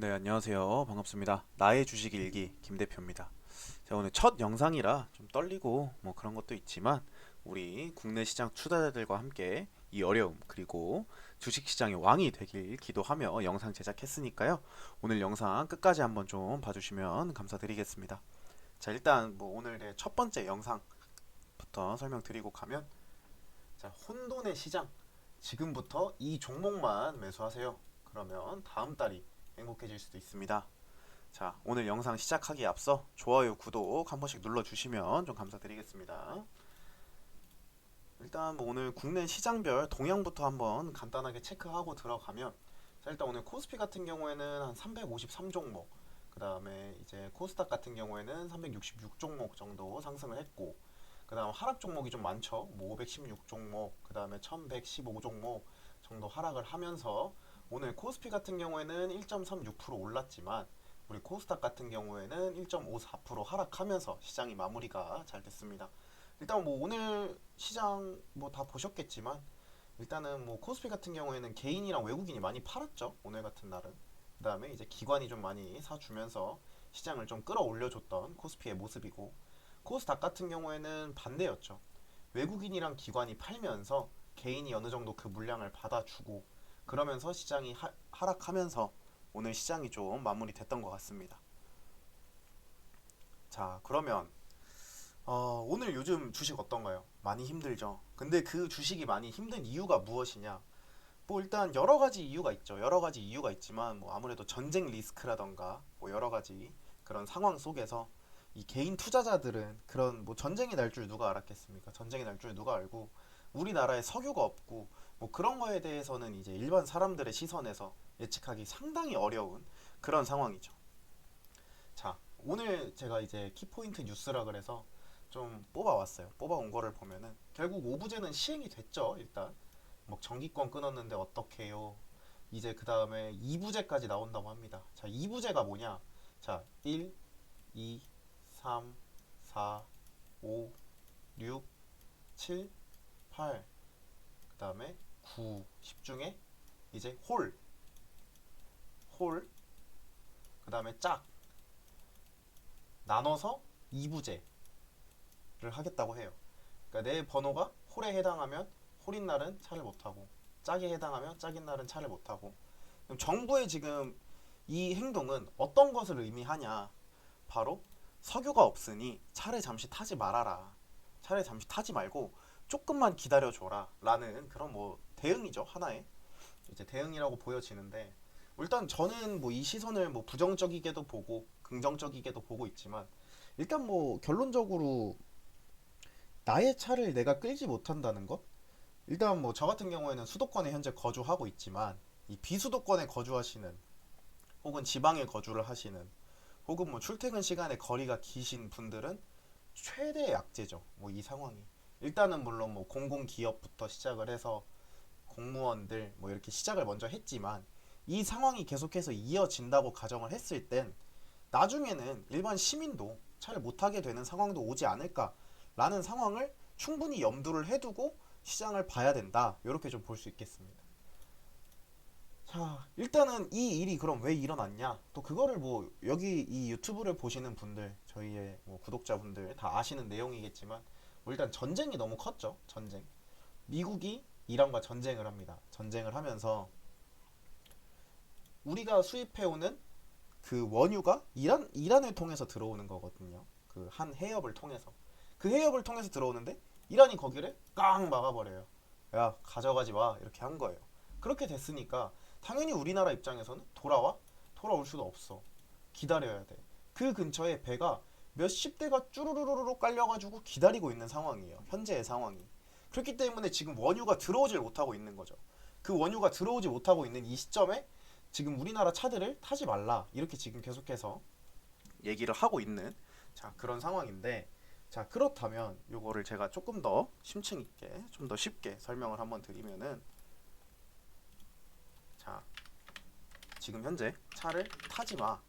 네, 안녕하세요. 반갑습니다. 나의 주식 일기 김 대표입니다. 자, 오늘 첫 영상이라 좀 떨리고 뭐 그런 것도 있지만 우리 국내 시장 투자자들과 함께 이 어려움 그리고 주식 시장의 왕이 되길 기도하며 영상 제작했으니까요. 오늘 영상 끝까지 한번 좀 봐주시면 감사드리겠습니다. 자, 일단 뭐 오늘의 첫 번째 영상부터 설명드리고 가면 자, 혼돈의 시장. 지금부터 이 종목만 매수하세요. 그러면 다음 달이 행복해질 수도 있습니다. 자, 오늘 영상 시작하기에 앞서 좋아요, 구독 한 번씩 눌러주시면 좀 감사드리겠습니다. 일단 뭐 오늘 국내 시장별 동향부터 한번 간단하게 체크하고 들어가면 자, 일단 오늘 코스피 같은 경우에는 한 353종목, 그 다음에 이제 코스닥 같은 경우에는 366종목 정도 상승을 했고, 그 다음 하락 종목이 좀 많죠. 뭐 516종목, 그 다음에 1115종목 정도 하락을 하면서 오늘 코스피 같은 경우에는 1.36% 올랐지만 우리 코스닥 같은 경우에는 1.54% 하락하면서 시장이 마무리가 잘 됐습니다. 일단 뭐 오늘 시장 뭐 다 보셨겠지만 일단은 뭐 코스피 같은 경우에는 개인이랑 외국인이 많이 팔았죠. 오늘 같은 날은. 그 다음에 이제 기관이 좀 많이 사주면서 시장을 좀 끌어올려줬던 코스피의 모습이고, 코스닥 같은 경우에는 반대였죠. 외국인이랑 기관이 팔면서 개인이 어느 정도 그 물량을 받아주고 그러면서 시장이 하락하면서 오늘 시장이 좀 마무리됐던 것 같습니다. 자, 그러면 오늘 요즘 주식 어떤가요? 많이 힘들죠. 근데 그 주식이 많이 힘든 이유가 무엇이냐? 뭐 일단 여러 가지 이유가 있죠. 여러 가지 이유가 있지만 뭐 아무래도 전쟁 리스크라던가 뭐 여러 가지 그런 상황 속에서 이 개인 투자자들은 그런 뭐 전쟁이 날 줄 누가 알았겠습니까? 전쟁이 날 줄 누가 알고 우리나라에 석유가 없고 뭐 그런 거에 대해서는 이제 일반 사람들의 시선에서 예측하기 상당히 어려운 그런 상황이죠. 자, 오늘 제가 이제 키포인트 뉴스라 그래서 좀 뽑아왔어요. 뽑아온 거를 보면은 결국 오부제는 시행이 됐죠. 일단 뭐 정기권 끊었는데 어떡해요. 이제 그 다음에 2부제까지 나온다고 합니다. 자, 2부제가 뭐냐? 자, 1, 2, 3, 4, 5, 6, 7, 8, 그 다음에 9, 10 중에 이제 홀, 그 다음에 짝 나눠서 2부제를 하겠다고 해요. 그러니까 내 번호가 홀에 해당하면 홀인 날은 차를 못 타고, 짝에 해당하면 짝인 날은 차를 못 타고. 그럼 정부의 지금 이 행동은 어떤 것을 의미하냐? 바로 석유가 없으니 차를 잠시 타지 말아라. 차를 잠시 타지 말고 조금만 기다려줘라. 라는 그런 뭐 대응이죠. 하나의 이제 대응이라고 보여지는데, 일단 저는 뭐 이 시선을 뭐 부정적이게도 보고 긍정적이게도 보고 있지만, 일단 뭐 결론적으로 나의 차를 내가 끌지 못한다는 것. 일단 뭐 저 같은 경우에는 수도권에 현재 거주하고 있지만 이 비수도권에 거주하시는, 혹은 지방에 거주를 하시는, 혹은 뭐 출퇴근 시간에 거리가 기신 분들은 최대의 약제죠. 뭐 이 상황이. 일단은 물론 뭐 공공기업부터 시작을 해서 공무원들 뭐 이렇게 시작을 먼저 했지만 이 상황이 계속해서 이어진다고 가정을 했을 땐 나중에는 일반 시민도 차를 못 타게 되는 상황도 오지 않을까라는 상황을 충분히 염두를 해두고 시장을 봐야 된다. 이렇게 좀 볼 수 있겠습니다. 자, 일단은 이 일이 그럼 왜 일어났냐? 또 그거를 뭐 여기 이 유튜브를 보시는 분들, 저희의 뭐 구독자분들 다 아시는 내용이겠지만 뭐 일단 전쟁이 너무 컸죠. 전쟁. 미국이 이란과 전쟁을 합니다. 전쟁을 하면서 우리가 수입해오는 그 원유가 이란을 통해서 들어오는 거거든요. 그 한 해협을 통해서. 그 해협을 통해서 들어오는데 이란이 거기를 깡 막아버려요. 야, 가져가지 마. 이렇게 한 거예요. 그렇게 됐으니까 당연히 우리나라 입장에서는 돌아올 수도 없어. 기다려야 돼. 그 근처에 배가 몇십 대가 쭈루루루루 깔려가지고 기다리고 있는 상황이에요. 현재의 상황이. 그렇기 때문에 지금 원유가 들어오질 못하고 있는 거죠. 그 원유가 들어오지 못하고 있는 이 시점에 지금 우리나라 차들을 타지 말라. 이렇게 지금 계속해서 얘기를 하고 있는 자, 그런 상황인데, 자, 그렇다면 요거를 제가 조금 더 심층 있게 좀 더 쉽게 설명을 한번 드리면은, 자, 지금 현재 차를 타지 마.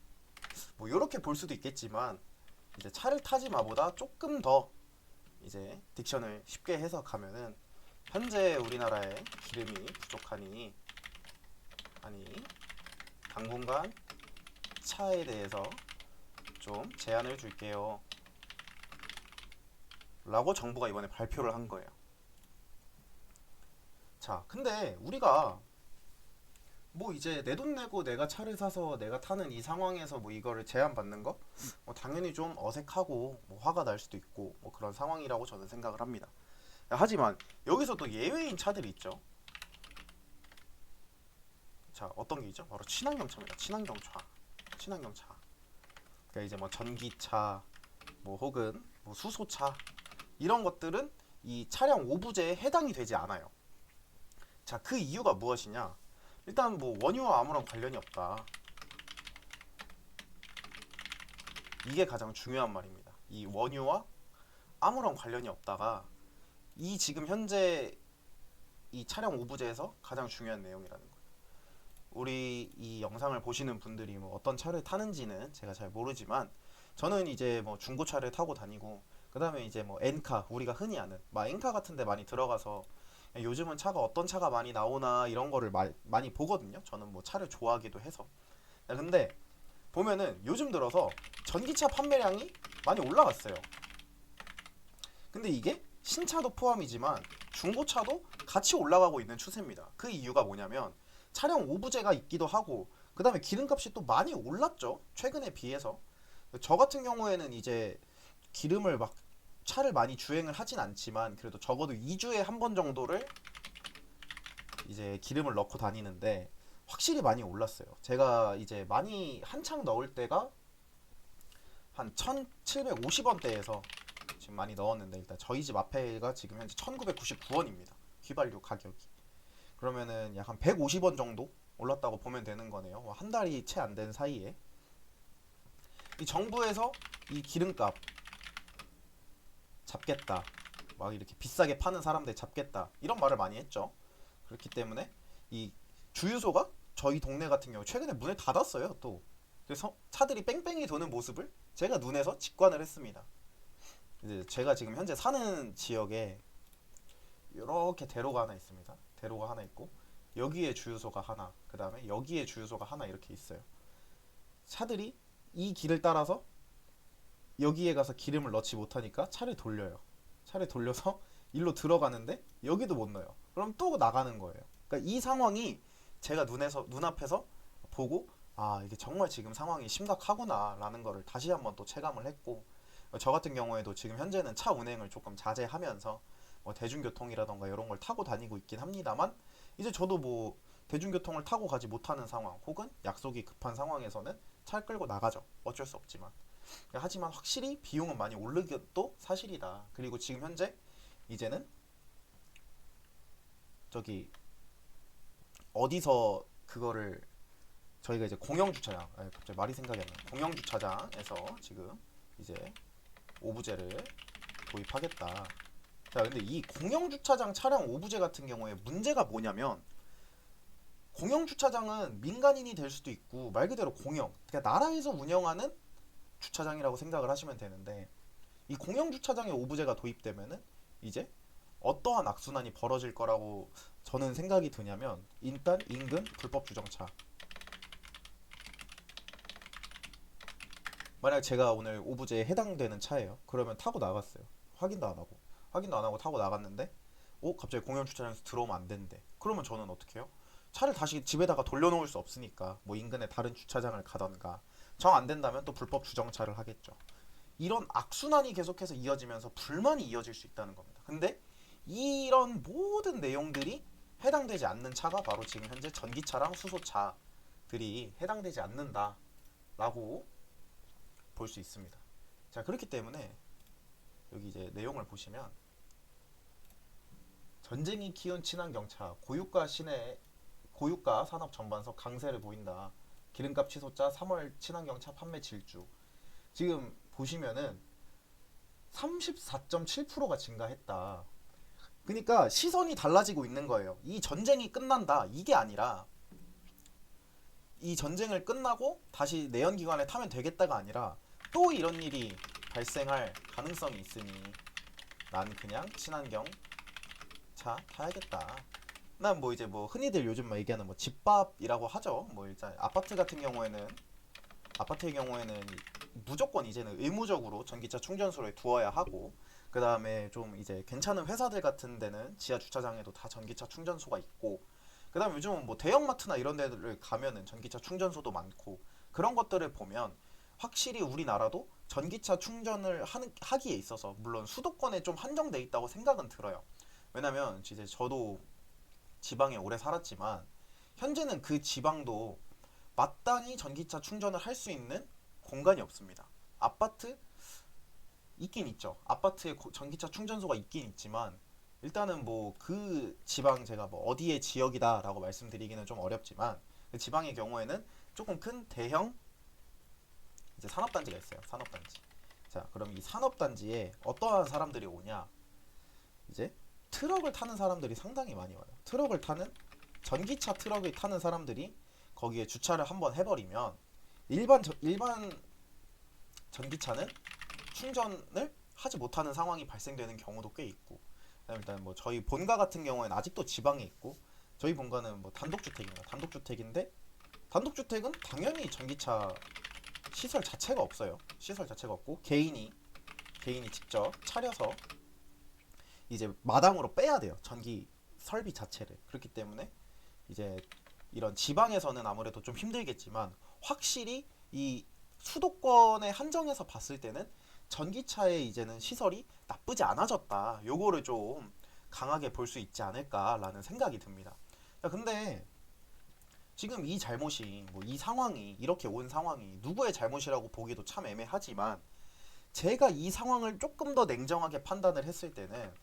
뭐 이렇게 볼 수도 있겠지만 이제 차를 타지 마보다 조금 더 이제 딕션을 쉽게 해석하면은 현재 우리나라에 기름이 부족하니, 아니 당분간 전기차에 대해서 좀 제한을 줄게요 라고 정부가 이번에 발표를 한 거예요. 자, 근데 우리가 뭐 이제 내 돈 내고 내가 차를 사서 내가 타는 이 상황에서 뭐 이거를 제한받는 거 당연히 좀 어색하고 뭐 화가 날 수도 있고 뭐 그런 상황이라고 저는 생각을 합니다. 하지만 여기서 또 예외인 차들이 있죠. 자, 어떤 게 있죠? 바로 친환경차입니다. 친환경차. 그러니까 이제 뭐 전기차, 뭐 혹은 뭐 수소차 이런 것들은 이 차량 오부제에 해당이 되지 않아요. 자, 그 이유가 무엇이냐? 일단 뭐 원유와 아무런 관련이 없다. 이게 가장 중요한 말입니다. 이 원유와 아무런 관련이 없다가 이 지금 현재 이 차량 오부제에서 가장 중요한 내용이라는 거예요. 우리 이 영상을 보시는 분들이 뭐 어떤 차를 타는지는 제가 잘 모르지만 저는 이제 뭐 중고차를 타고 다니고 그 다음에 이제 뭐 엔카 우리가 흔히 아는 막 엔카 같은 데 많이 들어가서 요즘은 차가 어떤 차가 많이 나오나 이런 거를 많이 보거든요. 저는 뭐 차를 좋아하기도 해서. 근데 보면은 요즘 들어서 전기차 판매량이 많이 올라갔어요. 근데 이게 신차도 포함이지만 중고차도 같이 올라가고 있는 추세입니다. 그 이유가 뭐냐면 차량 오부제가 있기도 하고 그 다음에 기름값이 또 많이 올랐죠. 최근에 비해서. 저 같은 경우에는 이제 기름을 막 차를 많이 주행을 하진 않지만 그래도 적어도 2주에 한 번 정도를 이제 기름을 넣고 다니는데 확실히 많이 올랐어요. 제가 이제 많이 한창 넣을 때가 한 1750원대에서 지금 많이 넣었는데 일단 저희 집 앞에가 지금 현재 1999원입니다. 휘발유 가격이. 그러면은 약 한 150원 정도 올랐다고 보면 되는 거네요. 한 달이 채 안 된 사이에. 이 정부에서 이 기름값 잡겠다. 막 이렇게 비싸게 파는 사람들 잡겠다. 이런 말을 많이 했죠. 그렇기 때문에 이 주유소가 저희 동네 같은 경우 최근에 문을 닫았어요. 또. 그래서 차들이 뺑뺑이 도는 모습을 제가 눈에서 직관을 했습니다. 이제 제가 지금 현재 사는 지역에 이렇게 대로가 하나 있습니다. 대로가 하나 있고 여기에 주유소가 하나, 그 다음에 여기에 주유소가 하나 이렇게 있어요. 차들이 이 길을 따라서 여기에 가서 기름을 넣지 못하니까 차를 돌려요. 차를 돌려서 일로 들어가는데 여기도 못 넣어요. 그럼 또 나가는 거예요. 그러니까 이 상황이 제가 눈앞에서 보고 아 이게 정말 지금 상황이 심각하구나 라는 거를 다시 한번 또 체감을 했고 저 같은 경우에도 지금 현재는 차 운행을 조금 자제하면서 뭐 대중교통이라던가 이런 걸 타고 다니고 있긴 합니다만 이제 저도 뭐 대중교통을 타고 가지 못하는 상황 혹은 약속이 급한 상황에서는 차를 끌고 나가죠. 어쩔 수 없지만. 하지만 확실히 비용은 많이 오르는 것도 사실이다. 그리고 지금 현재 이제는 저기 어디서 그거를 저희가 이제 공영주차장 갑자기 말이 생각이 안 나요. 공영주차장에서 지금 이제 오부제를 도입하겠다. 자, 근데 이 공영주차장 차량 오부제 같은 경우에 문제가 뭐냐면 공영주차장은 민간인이 될 수도 있고 말 그대로 공영, 그러니까 나라에서 운영하는 주차장이라고 생각을 하시면 되는데 이 공영주차장에 오부제가 도입되면은 이제 어떠한 악순환이 벌어질 거라고 저는 생각이 드냐면 일단 인근 불법 주정차 만약 제가 오늘 오부제에 해당되는 차예요. 그러면 타고 나갔어요. 확인도 안 하고 타고 나갔는데 갑자기 공영주차장에서 들어오면 안 된대. 그러면 저는 어떻게 해요? 차를 다시 집에다가 돌려놓을 수 없으니까 뭐 인근에 다른 주차장을 가던가 정 안 된다면 또 불법 주정차를 하겠죠. 이런 악순환이 계속해서 이어지면서 불만이 이어질 수 있다는 겁니다. 근데 이런 모든 내용들이 해당되지 않는 차가 바로 지금 현재 전기차랑 수소차들이 해당되지 않는다라고 볼 수 있습니다. 자, 그렇기 때문에 여기 이제 내용을 보시면 전쟁이 키운 친환경차 고유가 산업 전반서 강세를 보인다. 기름값 취소자 3월 친환경차 판매 질주. 지금 보시면은 34.7%가 증가했다. 그러니까 시선이 달라지고 있는 거예요. 이 전쟁이 끝난다. 이게 아니라 이 전쟁을 끝나고 다시 내연기관에 타면 되겠다가 아니라 또 이런 일이 발생할 가능성이 있으니 난 그냥 친환경 차 타야겠다. 난 뭐 이제 뭐 흔히들 요즘 뭐 얘기하는 뭐 집밥이라고 하죠. 뭐 일단 아파트 같은 경우에는 아파트의 경우에는 무조건 이제는 의무적으로 전기차 충전소를 두어야 하고, 그 다음에 좀 이제 괜찮은 회사들 같은 데는 지하 주차장에도 다 전기차 충전소가 있고, 그 다음에 요즘은 뭐 대형마트나 이런 데를 가면은 전기차 충전소도 많고, 그런 것들을 보면 확실히 우리나라도 전기차 충전을 하기에 있어서 물론 수도권에 좀 한정돼 있다고 생각은 들어요. 왜냐면 이제 저도 지방에 오래 살았지만 현재는 그 지방도 마땅히 전기차 충전을 할 수 있는 공간이 없습니다. 아파트 있긴 있죠. 아파트에 전기차 충전소가 있긴 있지만 일단은 뭐 그 지방, 제가 뭐 어디의 지역이다라고 말씀드리기는 좀 어렵지만 그 지방의 경우에는 조금 큰 대형 이제 산업단지가 있어요. 산업단지. 자, 그럼 이 산업단지에 어떠한 사람들이 오냐? 이제 트럭을 타는 사람들이 상당히 많이 와요. 트럭을 타는 전기차 트럭을 타는 사람들이 거기에 주차를 한번 해버리면 일반 전기차는 충전을 하지 못하는 상황이 발생되는 경우도 꽤 있고, 일단 뭐 저희 본가 같은 경우에는 아직도 지방에 있고, 저희 본가는 뭐 단독주택입니다. 단독주택인데 단독주택은 당연히 전기차 시설 자체가 없어요. 시설 자체가 없고 개인이 직접 차려서 이제 마당으로 빼야 돼요. 전기 설비 자체를. 그렇기 때문에 이제 이런 지방에서는 아무래도 좀 힘들겠지만 확실히 이 수도권에 한정해서 봤을 때는 전기차의 이제는 시설이 나쁘지 않아졌다. 요거를 좀 강하게 볼 수 있지 않을까라는 생각이 듭니다. 야, 근데 지금 이 잘못이 뭐 이 상황이 이렇게 온 상황이 누구의 잘못이라고 보기도 참 애매하지만, 제가 이 상황을 조금 더 냉정하게 판단을 했을 때는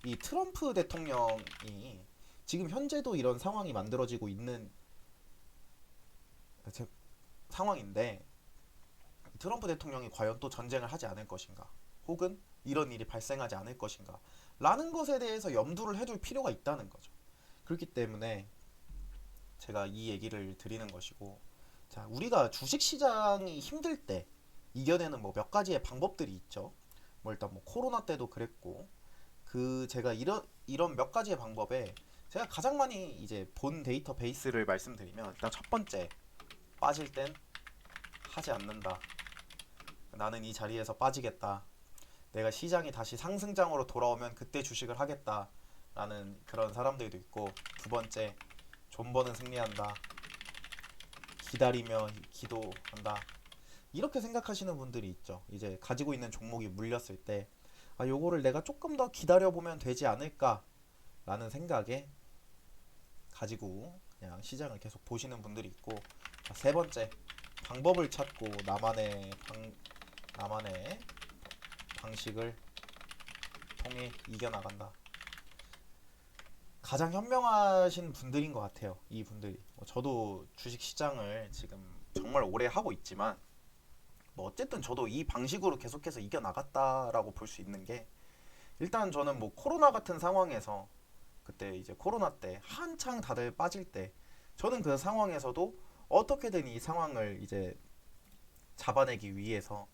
이 트럼프 대통령이 지금 현재도 이런 상황이 만들어지고 있는 상황인데, 트럼프 대통령이 과연 또 전쟁을 하지 않을 것인가, 혹은 이런 일이 발생하지 않을 것인가 라는 것에 대해서 염두를 해둘 필요가 있다는 거죠. 그렇기 때문에 제가 이 얘기를 드리는 것이고, 자, 우리가 주식시장이 힘들 때 이겨내는 뭐 몇 가지의 방법들이 있죠. 뭐 일단 뭐 코로나 때도 그랬고, 제가 이런 몇 가지의 방법에 제가 가장 많이 이제 본 데이터베이스를 말씀드리면, 일단 첫 번째, 빠질 땐 하지 않는다. 나는 이 자리에서 빠지겠다. 내가 시장이 다시 상승장으로 돌아오면 그때 주식을 하겠다. 라는 그런 사람들도 있고, 두 번째, 존버는 승리한다. 기다리며 기도한다. 이렇게 생각하시는 분들이 있죠. 이제 가지고 있는 종목이 물렸을 때, 아, 요거를 내가 조금 더 기다려보면 되지 않을까 라는 생각에 가지고 그냥 시장을 계속 보시는 분들이 있고, 자, 세 번째, 방법을 찾고 나만의 방식을 통해 이겨나간다. 가장 현명하신 분들인 것 같아요. 이 분들이. 저도 주식 시장을 지금 정말 오래 하고 있지만, 뭐 어쨌든 저도 이 방식으로 계속해서 이겨나갔다라고 볼 수 있는 게, 일단 저는 뭐 코로나 같은 상황에서, 그때 이제 코로나 때 한창 다들 빠질 때, 저는 그 상황에서도 어떻게든 이 상황을 이제 잡아내기 위해서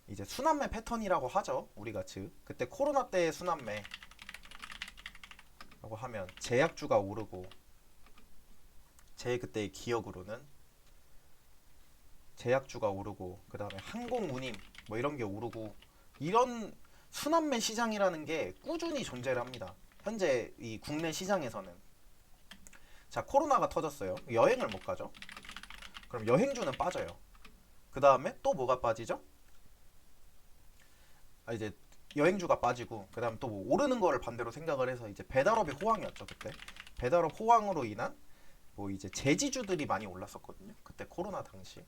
이제 순환매 패턴이라고 하죠. 우리가 즉 그때 코로나 때의 순환매라고 하면 제약주가 오르고, 제 그때의 기억으로는 제약주가 오르고, 그 다음에 항공운임 뭐 이런 게 오르고, 이런 순환매 시장이라는 게 꾸준히 존재를 합니다. 현재 이 국내 시장에서는. 자, 코로나가 터졌어요. 여행을 못 가죠. 그럼 여행주는 빠져요. 그 다음에 또 뭐가 빠지죠? 이제 여행주가 빠지고, 그 다음 또 뭐 오르는 거를 반대로 생각을 해서 이제 배달업의 호황이었죠. 그때 배달업 호황으로 인한 뭐 이제 제지주들이 많이 올랐었거든요. 그때 코로나 당시.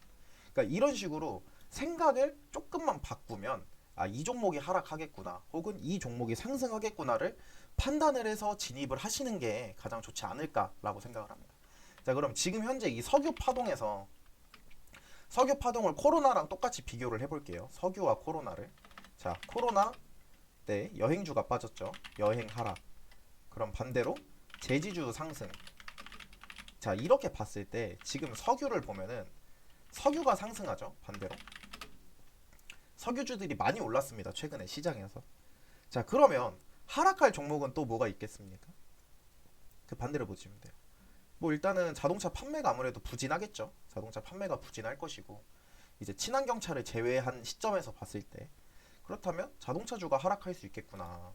그러니까 이런 식으로 생각을 조금만 바꾸면, 아, 이 종목이 하락하겠구나, 혹은 이 종목이 상승하겠구나를 판단을 해서 진입을 하시는 게 가장 좋지 않을까라고 생각을 합니다. 자, 그럼 지금 현재 이 석유 파동을 코로나랑 똑같이 비교를 해볼게요. 석유와 코로나를. 자, 코로나 때 여행주가 빠졌죠. 여행 하락. 그럼 반대로 제지주 상승. 자, 이렇게 봤을 때 지금 석유를 보면은 석유가 상승하죠. 반대로 석유주들이 많이 올랐습니다. 최근에 시장에서. 자, 그러면 하락할 종목은 또 뭐가 있겠습니까? 그 반대로 보시면 돼요. 뭐 일단은 자동차 판매가 아무래도 부진하겠죠. 자동차 판매가 부진할 것이고, 이제 친환경차를 제외한 시점에서 봤을 때 그렇다면 자동차주가 하락할 수 있겠구나.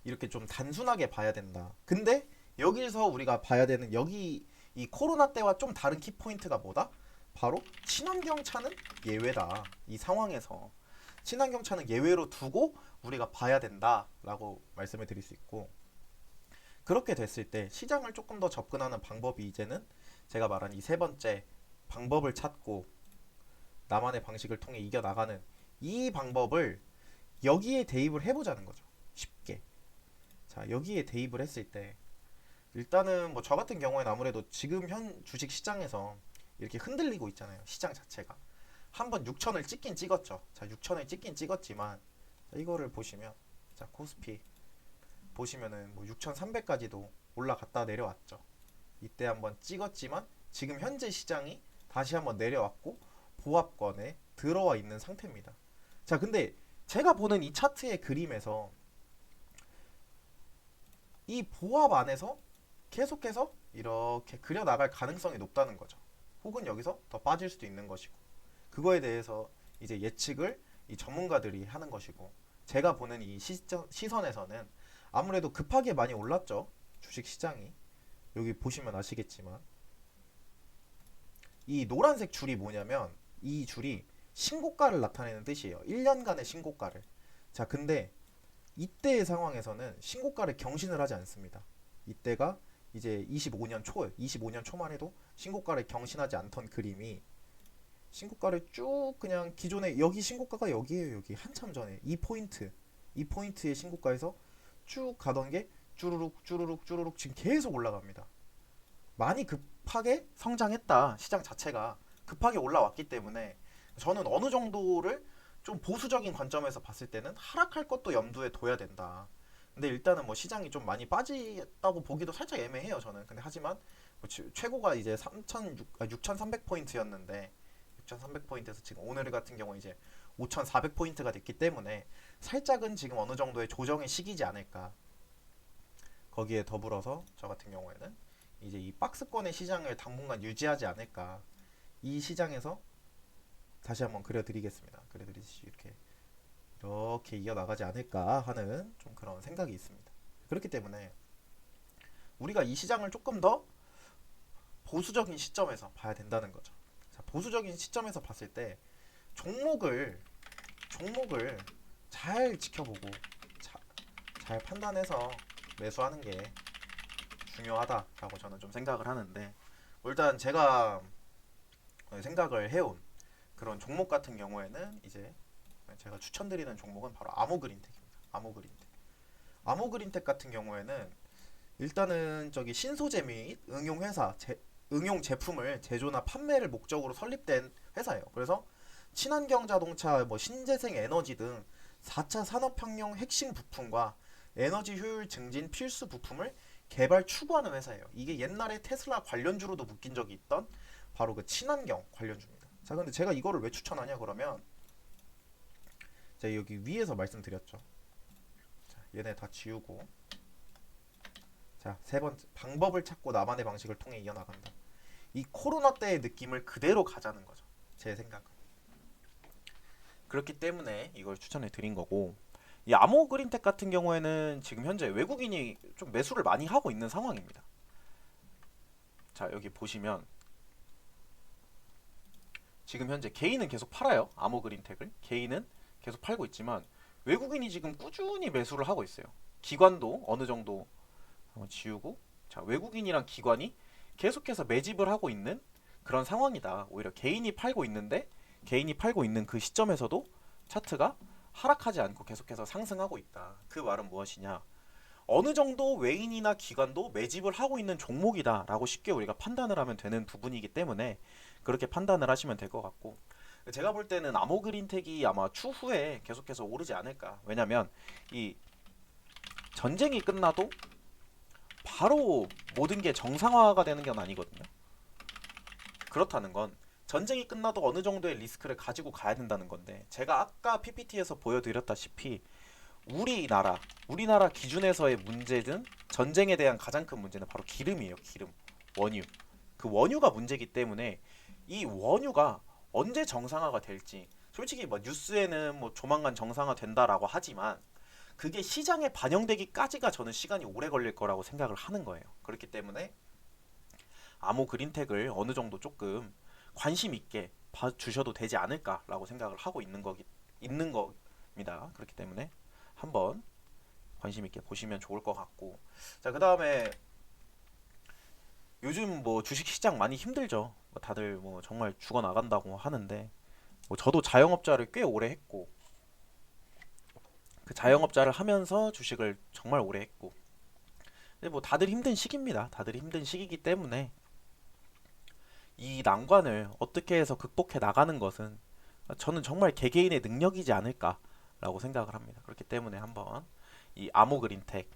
이렇게 좀 단순하게 봐야 된다. 근데 여기서 우리가 봐야 되는 여기 이 코로나 때와 좀 다른 키포인트가 뭐다? 바로 친환경차는 예외다. 이 상황에서 친환경차는 예외로 두고 우리가 봐야 된다라고 말씀을 드릴 수 있고, 그렇게 됐을 때 시장을 조금 더 접근하는 방법이 이제는 제가 말한 이 세 번째 방법을 찾고 나만의 방식을 통해 이겨나가는 이 방법을 여기에 대입을 해보자는 거죠. 쉽게. 자, 여기에 대입을 했을 때 일단은 뭐 저 같은 경우에는 아무래도 지금 현 주식 시장에서 이렇게 흔들리고 있잖아요. 시장 자체가. 한번 6천을 찍긴 찍었죠. 자, 6천을 찍긴 찍었지만 자, 이거를 보시면 자, 코스피 보시면은 뭐 6,300까지도 올라갔다 내려왔죠. 이때 한번 찍었지만 지금 현재 시장이 다시 한번 내려왔고 보합권에 들어와 있는 상태입니다. 자, 근데 제가 보는 이 차트의 그림에서 이 보합 안에서 계속해서 이렇게 그려 나갈 가능성이 높다는 거죠. 혹은 여기서 더 빠질 수도 있는 것이고, 그거에 대해서 이제 예측을 이 전문가들이 하는 것이고, 제가 보는 이 시선에서는 아무래도 급하게 많이 올랐죠. 주식 시장이. 여기 보시면 아시겠지만 이 노란색 줄이 뭐냐면 이 줄이 신고가를 나타내는 뜻이에요. 1년간의 신고가를. 자, 근데 이때의 상황에서는 신고가를 경신을 하지 않습니다. 이때가 이제 25년 초예요. 25년 초만 해도 신고가를 경신하지 않던 그림이 신고가를 쭉 그냥 기존에 여기 신고가가 여기에요. 여기 한참 전에 이 포인트의 신고가에서 쭉 가던 게 쭈루룩 쭈루룩 쭈루룩 지금 계속 올라갑니다. 많이 급하게 성장했다. 시장 자체가 급하게 올라왔기 때문에 저는 어느 정도를 좀 보수적인 관점에서 봤을 때는 하락할 것도 염두에 둬야 된다. 근데 일단은 뭐 시장이 좀 많이 빠졌다고 보기도 살짝 애매해요, 저는. 근데 하지만 뭐 최고가 이제 6,300포인트였는데 6,300포인트에서 지금 오늘 같은 경우 이제 5,400포인트가 됐기 때문에 살짝은 지금 어느 정도의 조정의 시기지 않을까. 거기에 더불어서 저 같은 경우에는 이제 이 박스권의 시장을 당분간 유지하지 않을까. 이 시장에서 다시 한번 그려드리겠습니다. 그려드리듯이 이렇게 이어나가지 않을까 하는 좀 그런 생각이 있습니다. 그렇기 때문에 우리가 이 시장을 조금 더 보수적인 시점에서 봐야 된다는 거죠. 자, 보수적인 시점에서 봤을 때 종목을 잘 지켜보고 잘 판단해서 매수하는 게 중요하다라고 저는 좀 생각을 하는데, 일단 제가 생각을 해온 그런 종목 같은 경우에는 이제 제가 추천드리는 종목은 바로 아모그린텍입니다. 아모그린텍 같은 경우에는 일단은 저기 신소재 및 응용 제품을 제조나 판매를 목적으로 설립된 회사예요. 그래서 친환경 자동차, 뭐 신재생 에너지 등 4차 산업혁명 핵심 부품과 에너지 효율 증진 필수 부품을 개발 추구하는 회사예요. 이게 옛날에 테슬라 관련주로도 묶인 적이 있던 바로 그 친환경 관련주입니다. 자, 근데 제가 이거를 왜 추천하냐 그러면 제가 여기 위에서 말씀드렸죠. 자, 얘네 다 지우고, 자, 세 번째 방법을 찾고 나만의 방식을 통해 이어나간다. 이 코로나 때의 느낌을 그대로 가자는 거죠. 제 생각은. 그렇기 때문에 이걸 추천해 드린 거고, 이 아모그린텍 같은 경우에는 지금 현재 외국인이 좀 매수를 많이 하고 있는 상황입니다. 자, 여기 보시면 지금 현재 개인은 계속 팔아요. 아모그린텍을 개인은 계속 팔고 있지만 외국인이 지금 꾸준히 매수를 하고 있어요. 기관도 어느 정도 한번 지우고, 자, 외국인이랑 기관이 계속해서 매집을 하고 있는 그런 상황이다. 오히려 개인이 팔고 있는데 개인이 팔고 있는 그 시점에서도 차트가 하락하지 않고 계속해서 상승하고 있다. 그 말은 무엇이냐? 어느 정도 외인이나 기관도 매집을 하고 있는 종목이다 라고 쉽게 우리가 판단을 하면 되는 부분이기 때문에 그렇게 판단을 하시면 될 것 같고, 제가 볼 때는 아모그린텍이 아마 추후에 계속해서 오르지 않을까. 왜냐면 이 전쟁이 끝나도 바로 모든 게 정상화가 되는 건 아니거든요. 그렇다는 건 전쟁이 끝나도 어느 정도의 리스크를 가지고 가야 된다는 건데, 제가 아까 PPT에서 보여드렸다시피 우리나라 기준에서의 문제는, 전쟁에 대한 가장 큰 문제는 바로 기름이에요. 기름, 원유. 그 원유가 문제이기 때문에 이 원유가 언제 정상화가 될지, 솔직히 뭐 뉴스에는 뭐 조만간 정상화 된다라고 하지만 그게 시장에 반영되기까지가 저는 시간이 오래 걸릴 거라고 생각을 하는 거예요. 그렇기 때문에 아모 그린텍을 어느 정도 조금 관심 있게 봐주셔도 되지 않을까라고 생각을 하고 있는 겁니다. 그렇기 때문에 한번 관심 있게 보시면 좋을 것 같고, 자, 그다음에 요즘 뭐 주식 시장 많이 힘들죠. 뭐 다들 뭐 정말 죽어 나간다고 하는데, 뭐 저도 자영업자를 꽤 오래 했고, 그 자영업자를 하면서 주식을 정말 오래 했고, 근데 뭐 다들 힘든 시기입니다. 다들 힘든 시기이기 때문에 이 난관을 어떻게 해서 극복해 나가는 것은 저는 정말 개개인의 능력이지 않을까라고 생각을 합니다. 그렇기 때문에 한번 이 아모그린텍,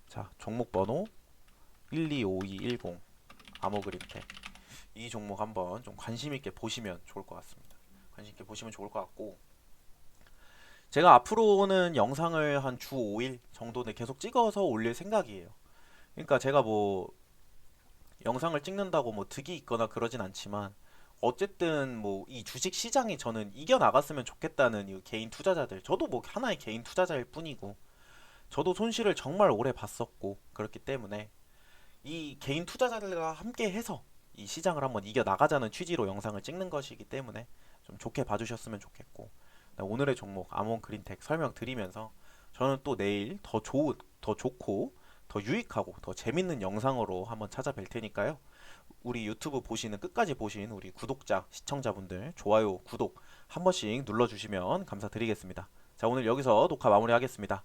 자, 종목 번호 125210 아모그린텍, 이 종목 한번 좀 관심 있게 보시면 좋을 것 같습니다. 관심 있게 보시면 좋을 것 같고, 제가 앞으로는 영상을 한 주 5일 정도는 계속 찍어서 올릴 생각이에요. 그러니까 제가 뭐 영상을 찍는다고 뭐 득이 있거나 그러진 않지만, 어쨌든 뭐 이 주식 시장이 저는 이겨 나갔으면 좋겠다는 이 개인 투자자들, 저도 뭐 하나의 개인 투자자일 뿐이고 저도 손실을 정말 오래 봤었고, 그렇기 때문에 이 개인 투자자들과 함께 해서 이 시장을 한번 이겨 나가자는 취지로 영상을 찍는 것이기 때문에 좀 좋게 봐주셨으면 좋겠고, 네, 오늘의 종목 아몬 그린텍 설명드리면서 저는 또 내일 더 좋은, 더 좋고 더 유익하고 더 재밌는 영상으로 한번 찾아뵐 테니까요. 우리 유튜브 보시는, 끝까지 보신 우리 구독자, 시청자분들 좋아요, 구독 한 번씩 눌러주시면 감사드리겠습니다. 자, 오늘 여기서 녹화 마무리하겠습니다.